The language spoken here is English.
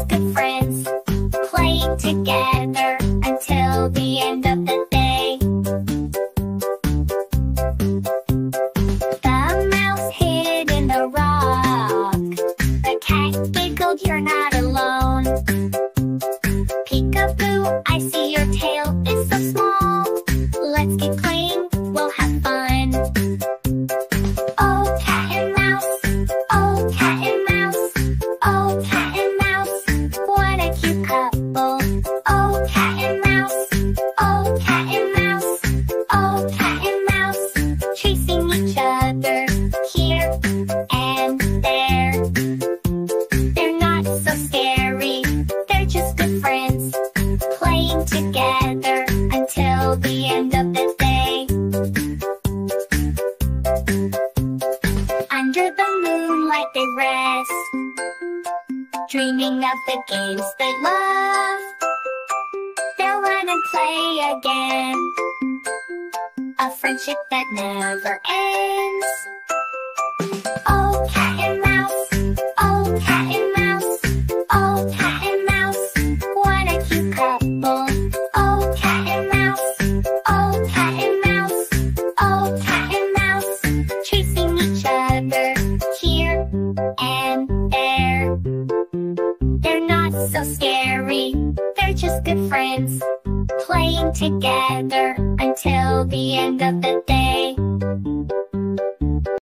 just good friends, playing together until the end of the day. The mouse hid in the rock. The cat giggled, "You're not alone." "Peekaboo, I see your tail is so small. Let's get playing, we'll have fun." Oh, cat and mouse, oh, cat and mouse, oh, cat and mouse, what a cute couple. Oh, cat and mouse, oh, cat and mouse, oh, cat and mouse, chasing each other here and there. They're not so scary, they're just good friends, playing together until the end of the day. Under the moonlight they rest, dreaming of the games they love. They'll run and play again, a friendship that never ends. Oh, cat and mouse, oh, cat and mouse, oh, cat and mouse, what a cute couple. Oh, cat and mouse, oh, cat and mouse, oh, cat and mouse, chasing each other here and there. They're not so scary, they're just good friends, playing together until the end of the day.